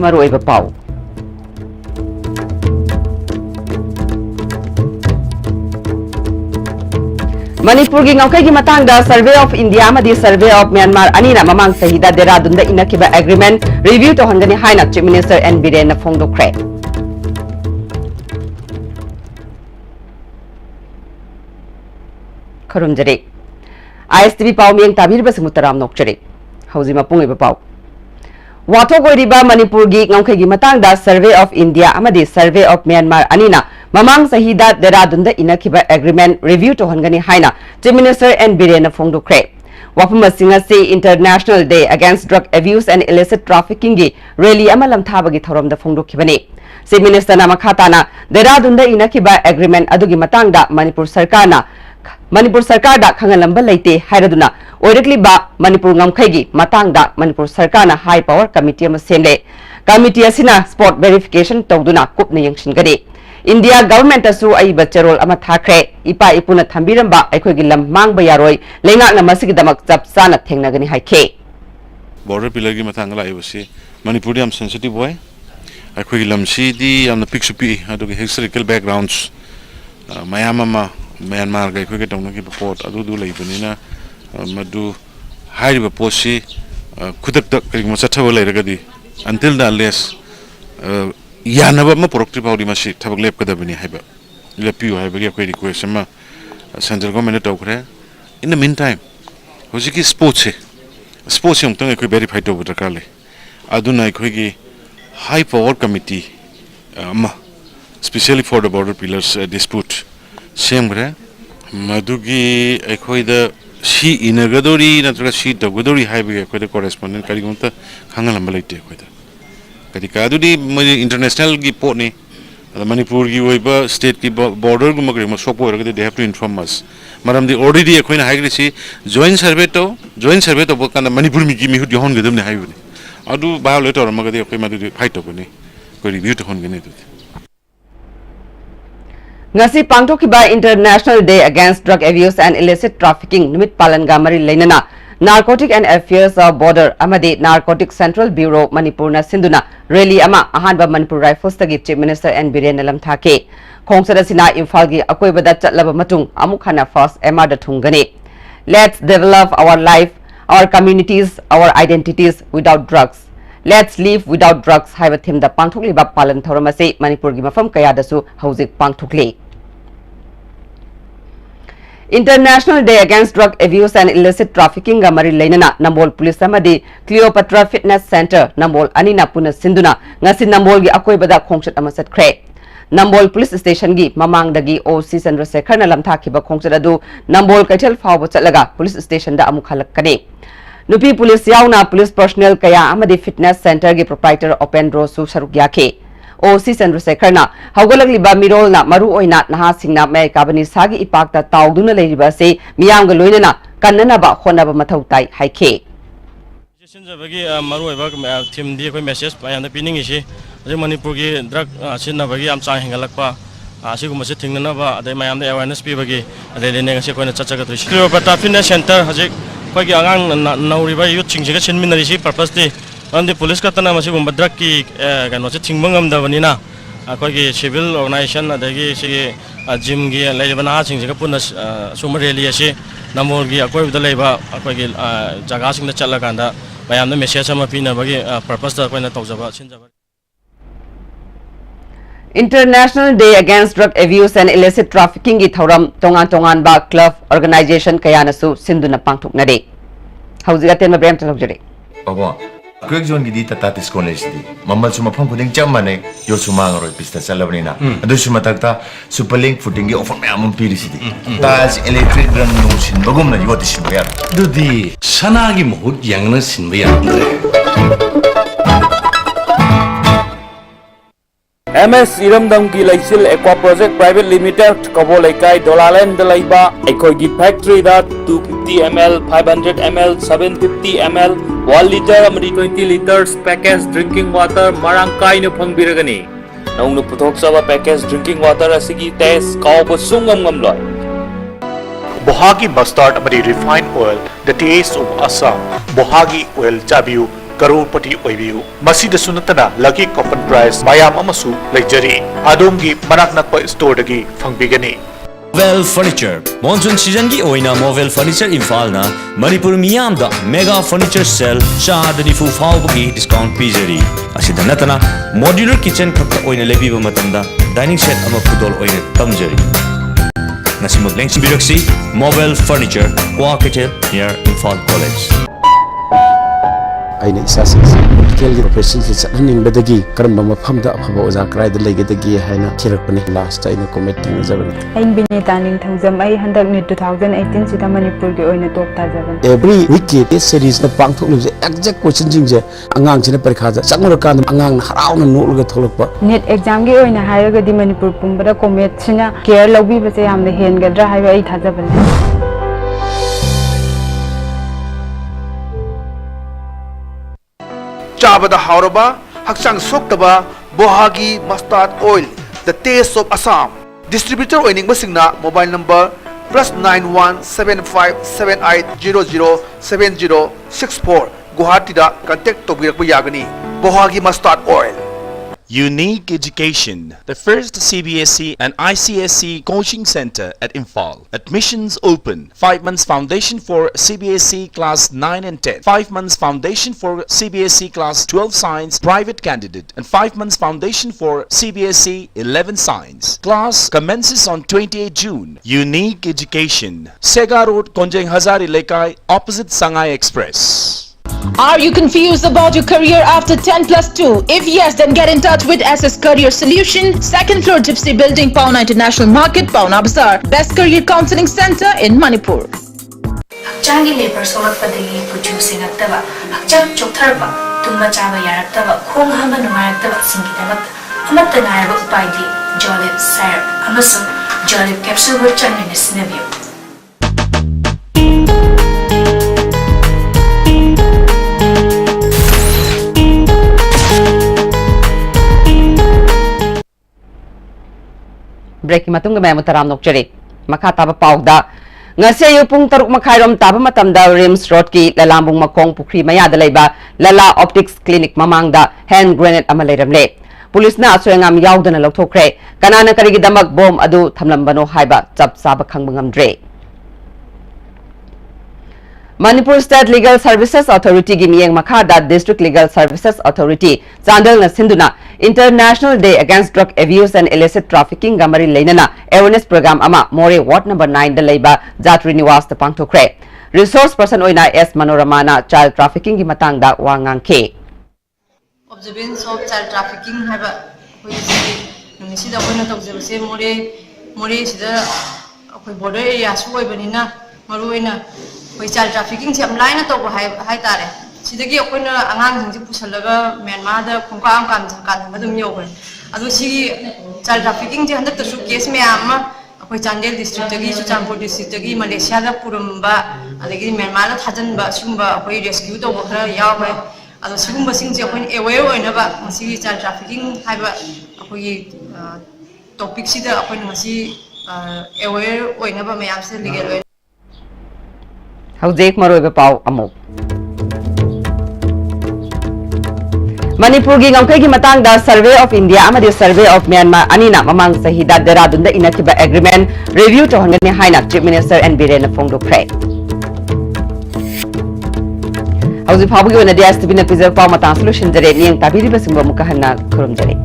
मरुओइबा पाउ मणिपुर की ngaukai की matangda Survey of India amadi Survey of Myanmar anina mamang sahida Dehradun da inakiba agreement review to hangani haina Chief Minister N Biren na phongdokre खरुमजरे ISTV पाउ मियंग ताबिरबा सिमुतराम नोकचरे हौजी मपुंगइबा पाउ वाथोगोरिबा मणिपुर की ngaukai की matangda Survey of India amadi Survey of Myanmar anina mamang sahida Dehradun da inakiba agreement review to hangani haina Chief Minister N Biren na phongdokre wapuma singa se International Day Against Drug Abuse and Illicit Trafficking gi rally ama lamthabagi thorom da phongdokhibani Chief Minister na makhatana Dehradun da inakiba agreement adugi matangda Manipur Sarkar da khangalamba leite hairaduna oirakliba Manipur ngamkhai gi matangda Manipur Sarkar na High Power Committee ama semle committee asina spot verification tawduna kupna yangsingani India government asu aiba charol ama thakre ipa ipuna thambiramba aikhogi lam mangba yaroi lenga na masigi damak chapsana thengnagani haike border pillar gi mathang la ayusi Manipur yam sensitive boy aikhogi lam si di am na picture adugi historical backgrounds mayama Myanmar ga aikhogi tawna gi report adu leibanina madu hairiba posi khudak tak kari ma chathawa leiragadi until the unless yanaba ma porokti paudi ma si thabak lep kadabani haiba lepiu haiba gi akoi request ma central government tawkhre in the meantime hojiki sports yong tang akoi verify to butakale aduna akoi gi high power committee ma specially for the border pillars dispute same gre madugi akoi da si inagadori natraga si tawgadori haiba akoi da correspondent kari gonta khangalam balaite akoi da kadika adudi international gi port ni Manipur gi oiba state ki border gu magre ma sopo ragade they have to inform us maram di already ekhoina haigri si joint survey to bokana Manipur mi gi mi hu hon gedum ne haibuni adu violator magade ekoi ma du fight obuni ko review to hon gene du ngasi pangthokiba International Day Against Drug Abuse and Illicit Trafficking numit palan ga mari leinana Narcotic and Affairs of Border amadi Narcotic Central Bureau Manipur na sinduna rally ama ahanba Manipur Rifles tagi Chief Minister N Biren nalam thake khongsada sina Imphal gi akoibada chatlaba matung amuk hana first MR da thungani Let's develop our life, our communities, our identities without drugs. Let's live without drugs haiba theme da pangthokli ba palan thoramase Manipur gi mafam kaya da su hauzik pangthokli International Day Against Drug Abuse and Illicit Trafficking ga mari leinana Nambol Police amadi Cleopatra Fitness Center Nambol anina puna sinduna ngasi Nambol gi akoibada khongsat ama satkre Nambol Police Station gi mamangdagi OC Chandrasekhar na lamthakiba khongsat adu Nambol Kaithel fawbo chatlaga Police Station da amukhalakani Nupi Police yauna Police personnel kaya amadi Fitness Center gi proprietor Open Rosu saruk yake OC Chandrasekhar na haugalagli mirol na maru oina naha singna mai kabani sagi ipakta tawduna leiriba se miyam ga loinana kannana ba khona ba mathau tai haike sinjabagi maru oiba team di koi message ayam pining isi je Manipur gi drug sinabagi am chang hengalakpa asiguma se thingnana ba adai mayam da awareness pi bagi adai lene ngase koina chachaga tri Cleopatra Fitness Center hajik koi gi angang nauriba youth chingjiga sinminari si purpose di the police katana masi drug ki kano se thingbangam da banina akoi gi civil organization adagi se gym gi leibana singjiga punna sumar rally ase namol gi akoi da leiba akoi gi jaga sing da chala kanda mayam na message ama pina bagi purpose da koina tawjaba sinjaba International Day Against Drug Abuse and Illicit Trafficking gi thoram tongan ba club organization kaya nasu sinduna pangthoknade haujiga tenma brem talojare baba Quick zone gidi Tatis College di mamal suma phang kuding chamane yo suma ngaro pista chalabni na adu suma takta superlink footing gi offer mayam piri sidi tas electric run no sin bagum na yoti sin ya dudi sana gi mohut yangna sin ba yandre MS Iramdam ki Laisil Aqua Project Private Limited Kabo Laikai Dolaland Laiba Ekoi gi factory da 250 ml 500 ml 750 ml 1 liter amadi 20 liters packaged drinking water marangkai no phangbiragani naung no puthok saba packaged drinking water asigi test kaw sungam ngamloi Bohagi mustard amadi refined oil the taste of Assam Bohagi oil chabiu Crorepati ओइबियु मसीदसु नतना lucky कॉपन price मायाम अमसु लेजरी आदोमगी मनाक नक्पा store दगी फंगबिगनी Movel Furniture Monsoon season की ओइना Movel Furniture Imphal ना मणिपुर मियाम दा mega furniture sale शादनी फु फाउबगी discount पीजरी असिदा नतना मॉड्यूलर किचन खक्ता ओइना लेबिबा मतंदा डाइनिंग सेट अमा खुदोल ओइना तमजरी नसिमुक लेंसी बिरक्सी Movel Furniture Quaketel near Imphal College अने इसासिंगसे मेडिकल प्रोफेशन से चलनिंगबदगी करम मफमदा अफबा ओजा क्राइद लेगदगी हैना थिरकपनि लास्ट अने कमेंट तंगजबन अइन बिनीता निंग थंगजम अई हंदक नि 2018 सिदा मणिपुर के ओइना टॉप ताजबन एवरी वीक के टेस्ट सीरीज न पांगथोकनिजे एक्जेक्ट क्वेश्चन जिंगजे अंगांग सिने परीक्षा जा चंगरकान अंगांग हराउन नोलगा थोलकपा नेट एग्जाम के ओइना हायरगदी मणिपुर पुंबदा कमेंट सिना केयर लौबीबसे यामने हेनगद्रा हायबा अई थाजबन चाबदा हाउरबा हक्सांग सोक्तबा Bohagi mustard oil the taste of Assam distributor ओइनिंग बसिंगना मोबाइल नंबर +917578007064 गुवाहाटी दा कांटेक्ट तोबिरक यागनी Bohagi mustard oil Unique Education, the first CBSE and ICSE coaching center at Imphal. Admissions open. 5 months foundation for CBSE class 9 and 10. 5 months foundation for CBSE class 12 science private candidate. And 5 months foundation for CBSE 11 science. Class commences on 28 June. Unique Education. Sega Road, Konjeng Hazari Lekai, opposite Sangai Express. Are you confused about your career after 10+2? If yes, then get in touch with SS Career Solution, 2nd floor Gypsy Building, Pauna International Market, Pauna Bazaar. Best Career Counseling Center in Manipur. Hakchangi labor somakpadagi puju singaktaba, hakchang choktarba, tumba chaba yaraktaba, khong hama nungayaktaba singidamak, amatta ngaraba upaidi, Jolib syrup, amasung Jolib capsule wo chanmina sinabiyo. Break की मतुंग मैं मुतराम नोकचरे मखा ताबा पाउदा ngase yu pung taruk makhairom taba matamda rims road ki lalambung makong pukri mayada leiba lala optics clinic mamangda hand grenade ama leiramle police na aswengam yaudana lokthokre kanana karigi damak bom adu thamlambano haiba chap saba khangbangam dre Manipur State Legal Services Authority gi miyeng makhada District Legal Services Authority Chandel na sinduna International Day Against Drug Abuse and Illicit Trafficking gamari leinana awareness program ama More Ward number 9 da leiba Jatri Niwas ta pangthokre resource person oina S Manoramana child trafficking gi matangda wangang ke observance of child trafficking haba hoisi nunisi da koina tokjebse more sida akoi border area su oibanina maruina hoi child trafficking se am line to hai tare sidagi akoina angang jingji pusalaga Myanmar da khongka am kan madum yogre adu si child trafficking je handak su case me am akoi Chandel district tagi Chuchampur district tagi Malaysia da purumba adagi Myanmar da thajan ba sumba akoi rescue to khara yaw hai adu sigumba sing je akoi aware oina ba masi child trafficking hai ba akoi topic sida akoi masi aware oina ba mayam se legal Haujek maroiba pau amuk Manipur gi ngangkai gi matang da Survey of India amadi Survey of Myanmar anina mamang sahida Dehradun da inakiba agreement review to hangani haina Chief Minister N Biren phongdokre Hauji phabu gi ona dia stibina preserve pau mata solution jare niang tabiri basingba mukahanna khurum jare